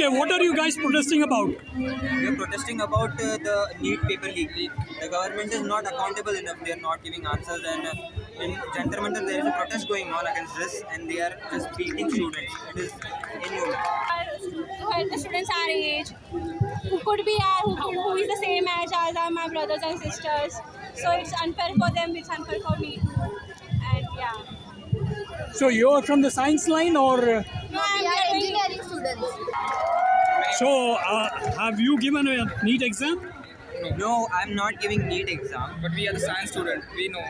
Okay, what are you guys protesting about? We are protesting about the NEET paper leak. The government is not accountable enough. They are not giving answers, and in Jantar Mantar there is a protest going on against this, and they are just beating students. It is inhuman. To help the students our age, who is the same age as are my brothers and sisters. So it's unfair for them. It's unfair for me. And yeah. So you're from the science line, or No, We are engineering students. so have you given a NEET exam? No, I'm not giving NEET exam. But we are the science student. We know.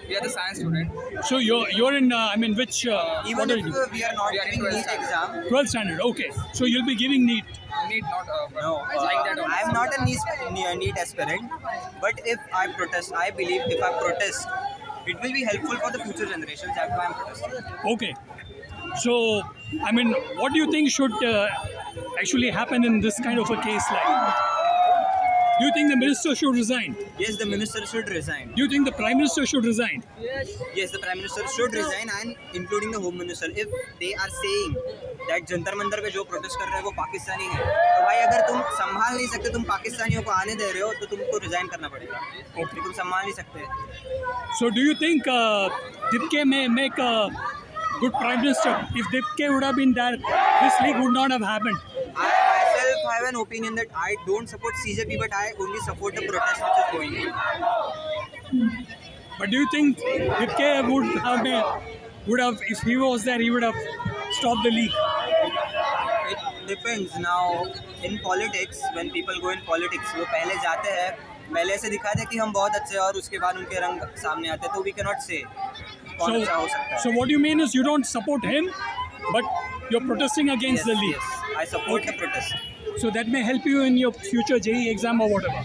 We are the science student. So you're in I mean which Even what are if you? we are not We are in giving 12th NEET standard. exam, 12th standard. Okay, so you'll be giving NEET. Need not. no, like that. Also. I'm not a NEET aspirant. But if I protest, I believe if I protest, it will be helpful for the future generations. That's why I'm protesting. Okay, so I mean, what do you think should actually happen in this kind of a case? Like, do you think the minister should resign? Yes, the minister should resign. Do you think the prime minister should resign? Yes, the prime minister should resign, and including the home minister. If they are saying that Jantar Mantar पे जो protest कर रहे हैं वो पाकिस्तानी है, तो भाई अगर तुम संभाल नहीं सकते, तुम पाकिस्तानियों को आने दे रहे हो, तो तुमको रिजाइन करना पड़ेगा. Okay. तुम संभाल नहीं सकते. So do you think Dipke may make a good prime minister? If Dipke would have been there, this league would not have happened. I myself have an opinion that I don't support CJP, but I only support the protest which is going on. But do you think Dipke would have if he was there, he would have stopped the league? It depends. Now, in politics, when people go in politics, वो पहले जाते हैं, पहले से दिखा दे कि हम बहुत अच्छे हैं और उसके बाद उनके रंग सामने आते हैं, तो we cannot say कौन अच्छा हो सकता है. So what you mean is you don't support him, but you're protesting against the league. Yes, I support the protest. So that may help you in your future JEE exam or whatever.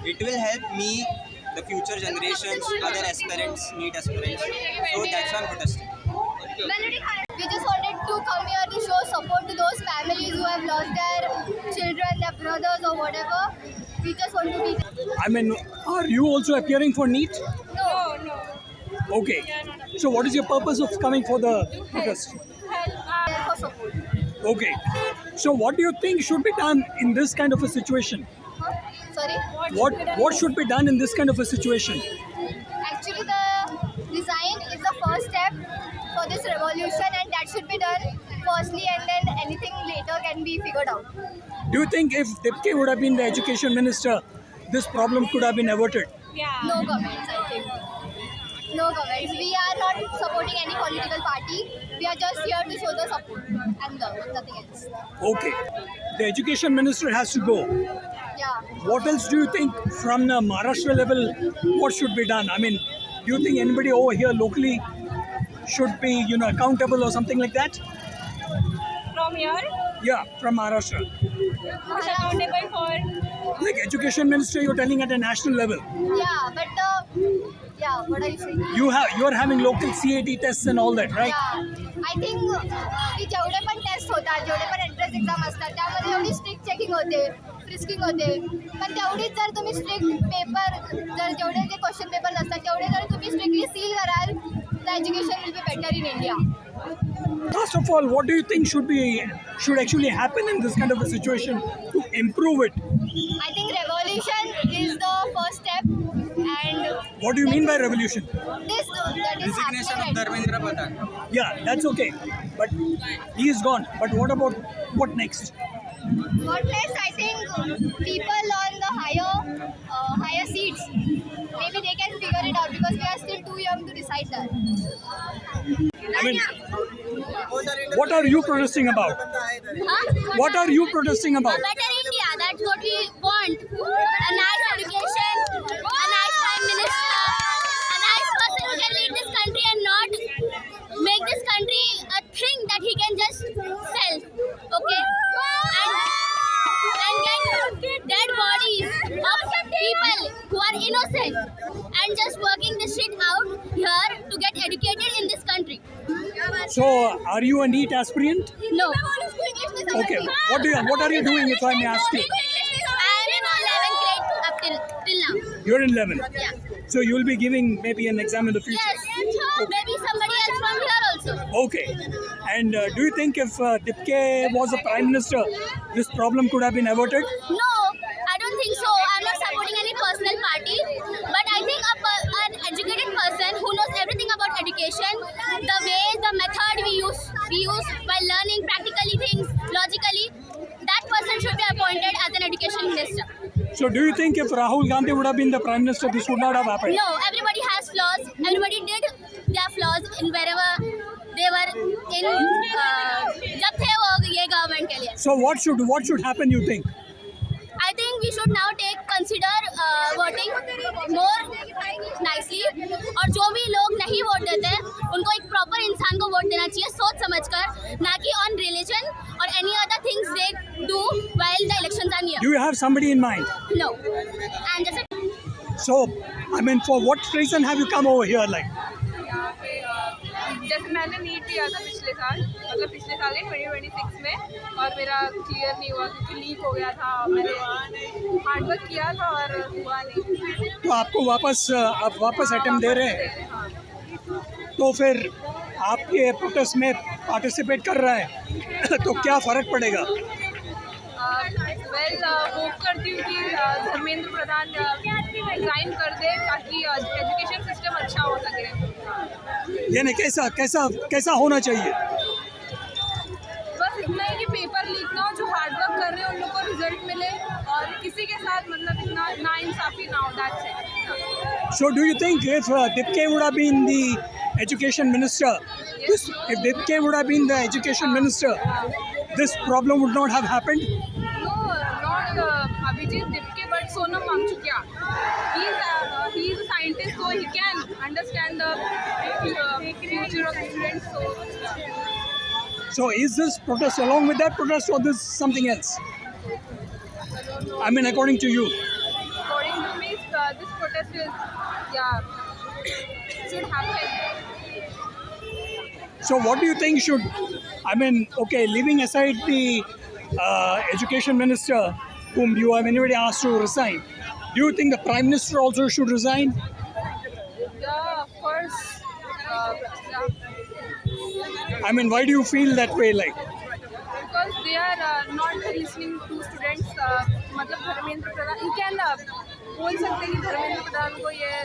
It will help me, the future generations, other aspirants, NEET aspirants. So that's why I'm protesting. We just wanted to come here to show support to those families who have lost their children, their brothers or whatever. We just want to be there. I mean, are you also appearing for NEET? No, no. Okay. So what is your purpose of coming for the protest? There for support. Okay. So what do you think should be done in this kind of a situation? Huh? Sorry? What should be done in this kind of a situation? Actually, the design is the first step for this revolution, and that should be done firstly, and then anything later can be figured out. Do you think if Dipke would have been the education minister, this problem could have been averted? Yeah. No comments, I think. No comments. We are not supporting any political party. We are just here to show the support and nothing else. Okay. The education minister has to go. Yeah. What else do you think from the Maharashtra level, what should be done? I mean, do you think anybody over here locally should be, accountable or something like that? From here, Yeah, from Maharashtra. who's accountable for? Like education minister, you're telling at a national level. Yeah, but what are you saying? You're having local CAT tests and all that, right? Yeah, I think की जेवढे पण test होतात, जेवढे पण entrance exam असतात, त्यामध्ये एवढी strict checking होते, फ्रिस्किंग होते. पण तेवढीच जर तुम्ही स्ट्रिक्ट पेपर, जर जेवढे जे क्वेश्चन पेपर्स असतात, तेवढे जर तुम्ही स्ट्रिक्टली सील कराल, the education will be better in India. First of all, what do you think should actually happen in this kind of a situation to improve it? I think revolution is the first step, and What do you mean by revolution? that is Resignation of happening right now. Dharmendra Pradhan. Yeah, that's okay. But he is gone. But what next? What next? I think people on the higher seats, maybe they can figure it out because we are still too young to decide that. I mean, what are you protesting about? Huh? What are you protesting about? A better India, that's what we want. A nice education, a nice prime minister, a nice person who can lead this country and not make this country a thing that he can just sell. Okay? And get dead bodies of people who are innocent and just working this shit out here to get educated in this country. So, are you a NEET aspirant? No. Okay. What are you doing, if I may ask you? I am in 11th grade up till now. You're in 11. Yeah. So you'll be giving maybe an exam in the future. Yes. Maybe somebody else from here also. Okay. And do you think if Dipke was a prime minister, this problem could have been averted? No, I don't think so. I'm not supporting any personal party, but I think an educated person who knows everything about education, the way, the method we use while learning practically things logically, that person should be appointed as an education minister. So do you think if Rahul Gandhi would have been the prime minister, this would not have happened? No, everybody has flaws. Everybody did their flaws in wherever they were in. जब थे वो ये government के लिए. So what should happen, you think? I think we should now consider voting more nicely और जो भी लोग नहीं वोट देते उनको एक प्रॉपर इंसान को वोट देना चाहिए सोच समझकर ना कि on religion or any other things they do while the elections are near. Do you have somebody in mind? No. And just So, I mean, for what reason have you come over here? Like, यहाँ पे जैसे मैंने NEET दिया था पिछले साल मतलब पिछले साल ही 2026 में और मेरा क्लियर नहीं हुआ क्योंकि लीक हो गया था मैंने हार्डवर्क किया था और हुआ नहीं तो आपको आप वापस अटेम्प्ट दे रहे हैं, हाँ तो फिर आप ये प्रोटेस्ट में पार्टिसिपेट कर रहे हैं तो क्या फ़र्क पड़ेगा? वेल होप करती हूँ कि धर्मेंद्र प्रधान रिजाइन कर दे ताकि एजुकेशन सिस्टम अच्छा हो सके यानी कैसा होना चाहिए? बस इतना ही कि पेपर लीक ना हो जो हार्डवर्क कर रहे हैं उन लोग को रिजल्ट मिले और किसी के साथ मतलब इतना नाइंसाफ़ी ना हो that's it. So do you think if Dipke would have been the education minister, if Dipke would have been the education minister, this problem would not have happened? No, not Abhijit Dipke, but Sonam Wangchukia. He is a scientist, so he can understand the future of the students. So is this protest along with that protest or this something else? I mean, according to you. According to me, this protest is, should happen. So what do you think should, I mean, okay, leaving aside the education minister whom you have anybody asked to resign, do you think the prime minister also should resign? Yeah, of course. Yeah. I mean, why do you feel that way? Like, Because they are not listening to students. मतलब Dharmendra Pradhan, you can बोल सकते हैं कि धर्मेंद्र प्रधान को ये